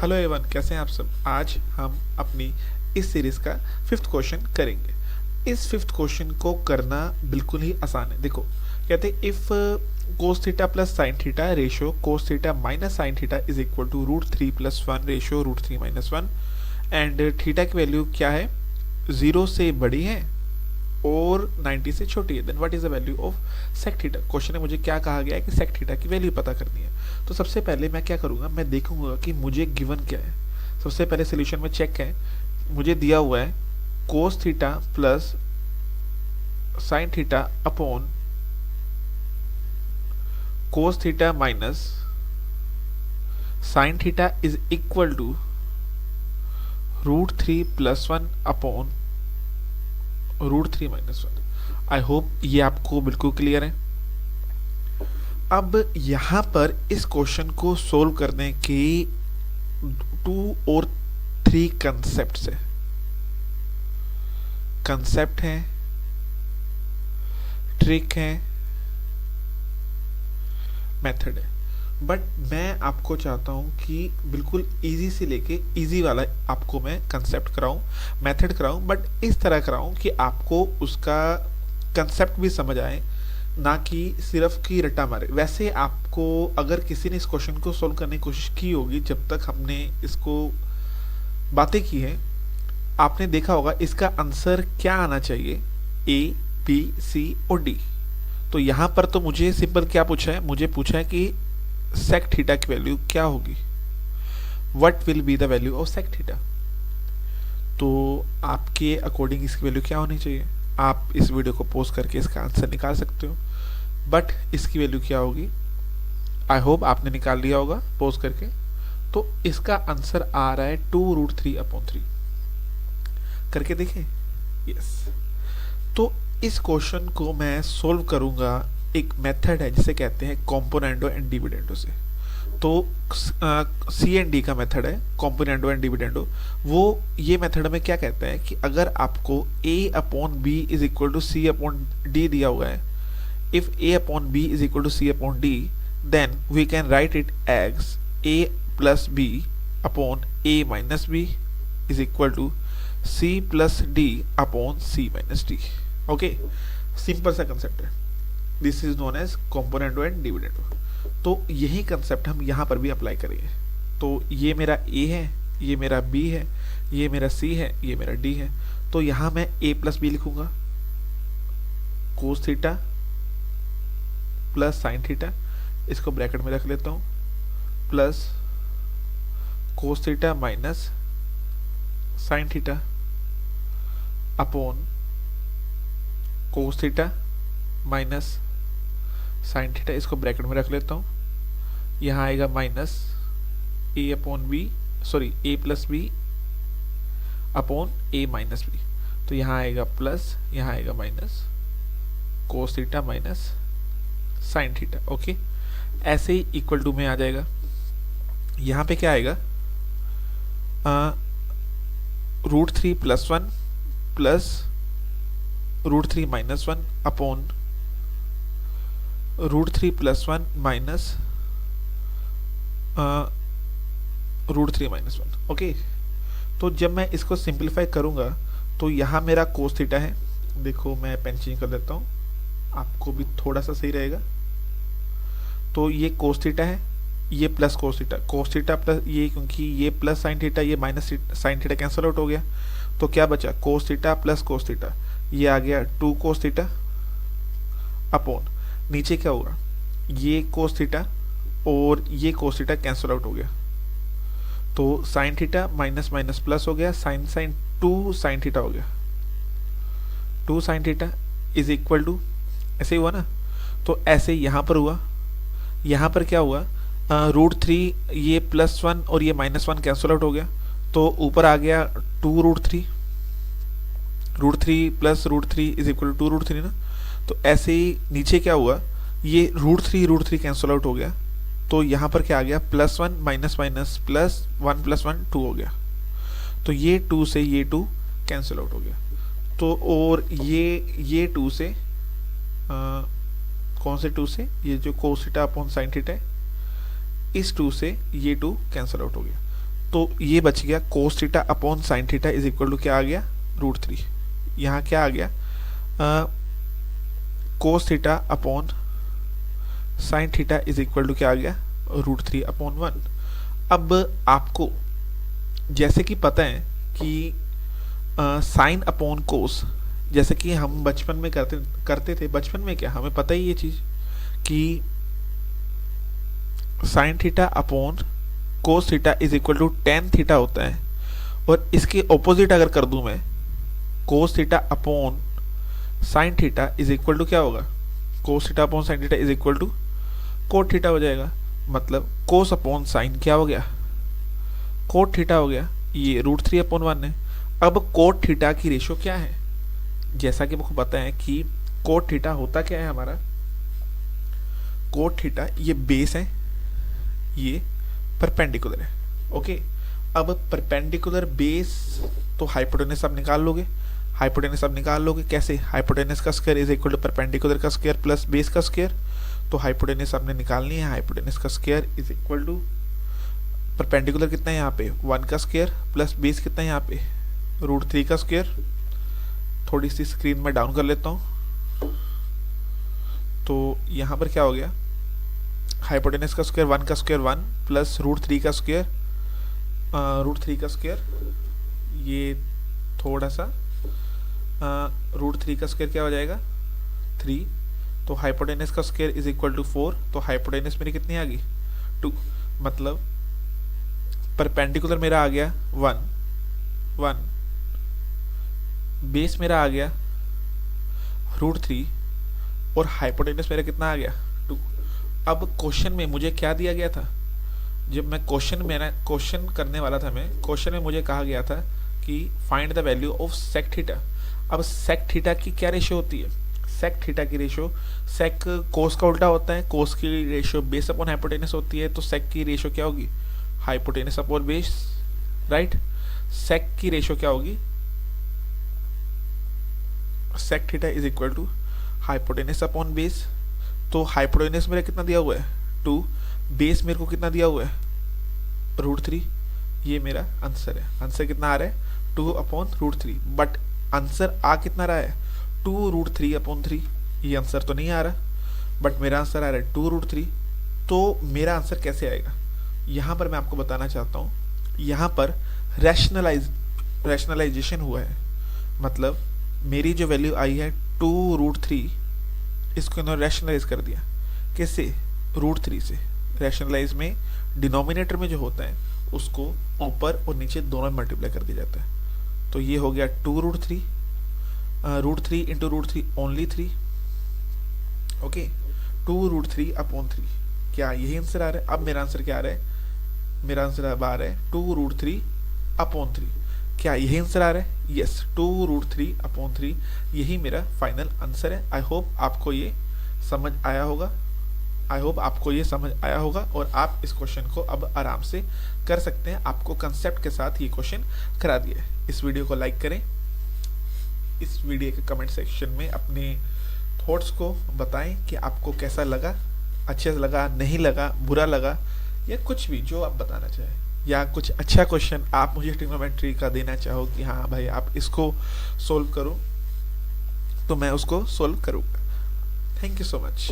Hello Avon, कैसे हैं आप सब। आज हम अपनी इस सीरीज का फिफ्थ क्वेश्चन करेंगे। इस फिफ्थ क्वेश्चन को करना बिल्कुल ही आसान है। देखो, कहते हैं if cos theta plus sine theta ratio cos theta minus sine theta is equal to √3 plus 1 ratio √3 minus 1 and theta की वैल्यू क्या है, 0 से बड़ी है और 90 से छोटी है, then what is the value of sec theta. Question में मुझे क्या कहा गया है कि सेक थीटा की वैल्यू पता करनी है। तो सबसे पहले मैं क्या करूंगा, मैं देखूंगा कि मुझे गिवन क्या है। सबसे पहले सोल्यूशन में चेक है, मुझे दिया हुआ है cos theta plus sine theta upon cos theta minus sine theta is equal to √3 plus 1 upon √3 minus 1। I hope ये आपको बिल्कुल क्लियर है। अब यहां पर इस क्वेश्चन को सोल्व करने की 2 और 3 कंसेप्ट है। कंसेप्ट है, ट्रिक है, मेथड है। बट मैं आपको चाहता हूं कि बिल्कुल इजी से लेके इजी वाला आपको मैं कंसेप्ट कराऊं, मेथड कराऊं, बट इस तरह कराऊं कि आपको उसका कंसेप्ट भी समझ आए, ना कि सिर्फ की रट्टा मारे। वैसे आपको अगर किसी ने इस क्वेश्चन को सोल्व करने की कोशिश की होगी, जब तक हमने इसको बातें की है, आपने देखा होगा इसका आंसर क्या आना चाहिए, ए, बी, सी और डी। तो यहां पर तो मुझे सिंपल क्या पूछा है, मुझे पूछा है कि सेक थीटा की वैल्यू क्या होगी, what will be the value of sec theta. तो आपके अकॉर्डिंग इसकी वैल्यू क्या होनी चाहिए, आप इस वीडियो को पोस्ट करके इसका आंसर निकाल सकते हो। बट इसकी वैल्यू क्या होगी, आई होप आपने निकाल लिया होगा पोस्ट करके। तो इसका आंसर आ रहा है 2√3/3। करके देखें, यस। तो इस क्वेश्चन को मैं सोल्व करूंगा, एक मेथड है जिसे कहते हैं कॉम्पोनेंडो एंड डिविडेंडो से। तो सी एंड डी का मेथड है, कॉम्पोनेंडो एंड डिविडेंडो। वो ये मेथड में क्या कहता है कि अगर आपको a upon b is equal to c upon d दिया हुआ है, if a upon b is equal to c upon d, then we can write it as a plus b upon a minus b is equal to c plus d upon c minus d. Okay, simple सा concept है। This is known as componendo and dividendo. तो यही concept हम यहाँ पर भी apply करेंगे। तो ये मेरा a है, ये मेरा b है, ये मेरा c है, ये मेरा d है। तो यहाँ मैं a प्लस बी लिखूंगा, cos theta plus sine theta, इसको ब्रैकेट में रख लेता हूँ, plus cos theta minus sine theta upon cos theta minus sine theta, इसको ब्रैकेट में रख लेता हूँ। यहाँ आएगा minus a upon b, sorry a plus b upon a minus b. तो यहाँ आएगा प्लस, यहाँ आएगा minus cos theta minus sine theta. Okay, ऐसे ही इक्वल टू में आ जाएगा। यहाँ पे क्या आएगा, √3 plus 1 plus √3 minus 1 upon √3 plus 1 minus √3 minus 1। Okay, तो जब मैं इसको सिंप्लीफाई करूंगा तो यहाँ मेरा कोस थीटा है। देखो मैं पेन चेंज कर देता हूँ, आपको भी थोड़ा सा सही रहेगा। तो ये कोस थीटा है, ये प्लस कोस थीटा प्लस ये, क्योंकि ये प्लस साइन थीटा, ये minus sine theta cancel out हो गया। तो क्या बचा, कोस थीटा प्लस कोस थीटा, ये आ गया 2 कोस थीटा अपॉन नीचे क्या होगा, ये कोस थीटा और ये कोस थीटा कैंसिल आउट हो गया। तो sine theta minus minus plus हो गया, साइन साइन 2 साइन थीटा हो गया, 2 sine theta is equal to, ऐसे ही हुआ ना। तो ऐसे यहाँ पर हुआ, यहाँ पर क्या हुआ, √3, ये +1 और ये -1 कैंसिल आउट हो गया। तो ऊपर आ गया 2√3, √3 प्लस √3 इज इक्वल टू 2√3 ना। तो ऐसे ही नीचे क्या हुआ, ये √3 कैंसिल आउट हो गया। तो यहाँ पर क्या आ गया, +1 माइनस माइनस प्लस 1 + 1 2 हो गया। तो ये 2 से ये 2 कैंसिल आउट हो गया। तो और ये 2 से कौन से 2 से, ये जो कोस थीटा अपॉन साइन थीटा है, इस 2 से ये 2 कैंसिल आउट हो गया। तो ये बच गया cos theta upon sine theta is equal to क्या आ गया, √3। यहाँ क्या आ गया, cos theta upon sine theta is equal to क्या आ गया, √3/1। अब आपको जैसे कि पता है कि साइन अपॉन कोस, जैसे कि हम बचपन में करते थे, बचपन में क्या हमें पता ही ये चीज़ कि sine theta upon cos theta is equal to tan theta होता है। और इसके ऑपोजिट अगर कर दूं मैं, cos theta upon sine theta is equal to क्या होगा, cos theta upon sine theta is equal to cot theta हो जाएगा। मतलब कोस अपॉन साइन क्या हो गया, कोट थीटा हो गया, ये √3/1 है। अब कोट थीटा की रेशो क्या है, जैसा कि आपको पता है कि कोट थीटा होता क्या है हमारा, कोट थीटा ये बेस है, ये परपेंडिकुलर है। ओके, अब परपेंडिकुलर बेस तो हाइपोटेनस आप निकाल लोगे, हाइपोटेनस आप निकाल लोगे कैसे, हाइपोटेनस का square is equal to perpendicular का स्क्वायर प्लस बेस का स्क्वायर। तो हाइपोटेनस आपने निकालनी है, हाइपोटेनस का square is equal to perpendicular कितना है यहाँ पे 1 का स्क्वायर प्लस बेस कितना है यहाँ पे √3 का स्क्वायर। थोड़ी सी स्क्रीन में डाउन कर लेता हूँ। तो यहाँ पर क्या हो गया, हाइपोटेनस का स्क्वायर 1 का स्क्वायर 1 प्लस √3 का स्क्वायर, √3 का स्क्वायर ये थोड़ा सा √3 का स्क्वायर क्या हो जाएगा 3। तो हाइपोटेनस का स्क्वायर इज इक्वल टू 4। तो हाइपोटेनस मेरी कितनी आ गई 2। मतलब परपेंडिकुलर मेरा आ गया 1 बेस मेरा आ गया √3 और हाइपोटेनस मेरा कितना आ गया 2। अब क्वेश्चन में मुझे क्या दिया गया था, जब मैं क्वेश्चन करने वाला था, मैं क्वेश्चन में मुझे कहा गया था कि find the value of sec theta. अब सेक थीटा की क्या रेशियो होती है, सेक थीटा की रेशियो, सेक कोस का उल्टा होता है, कोस की रेशियो बेस अपॉन हाइपोटेनस होती है। तो सेक की रेशियो क्या होगी, hypotenuse upon base, right. Sec की रेशियो क्या होगी, sec theta is equal to hypotenuse upon base. तो हाइपोटेनस मेरा कितना दिया हुआ है 2, बेस मेरे को कितना दिया हुआ है √3। ये मेरा आंसर है। आंसर कितना आ रहा है 2/√3। बट आंसर आ कितना रहा है 2√3/3। ये आंसर तो नहीं आ रहा, बट मेरा आंसर आ रहा है 2√3। तो मेरा आंसर कैसे आएगा, यहाँ पर मैं आपको बताना चाहता हूँ, यहाँ पर रैशनलाइजेशन हुआ है। मतलब मेरी जो वैल्यू आई है 2√3, इसको इन्होंने रैशनलाइज कर दिया। कैसे, √3 से। रैशनलाइज में डिनोमिनेटर में जो होता है उसको ऊपर और नीचे दोनों में मल्टीप्लाई कर दिया जाता है। तो ये हो गया 2√3, √3 इंटू √3 ओनली 3। ओके, 2√3/3। क्या यही आंसर आ रहा है। अब मेरा आंसर क्या आ रहा है, मेरा आंसर अब आ रहा है 2√3/3। क्या यही आंसर आ रहा है, यस 2√3/3 यही मेरा फाइनल आंसर है। आई होप आपको ये समझ आया होगा, और आप इस क्वेश्चन को अब आराम से कर सकते हैं। आपको कंसेप्ट के साथ ये क्वेश्चन करा दिया है। इस वीडियो को लाइक करें, इस वीडियो के कमेंट सेक्शन में अपने थॉट्स को बताएं कि आपको कैसा लगा, अच्छे से लगा, नहीं लगा, बुरा लगा, या कुछ भी जो आप बताना चाहें, या कुछ अच्छा क्वेश्चन आप मुझे ट्रिग्नोमेट्री का देना चाहो कि हाँ भाई आप इसको सोल्व करो, तो मैं उसको सोल्व करूँगा। Thank you so much.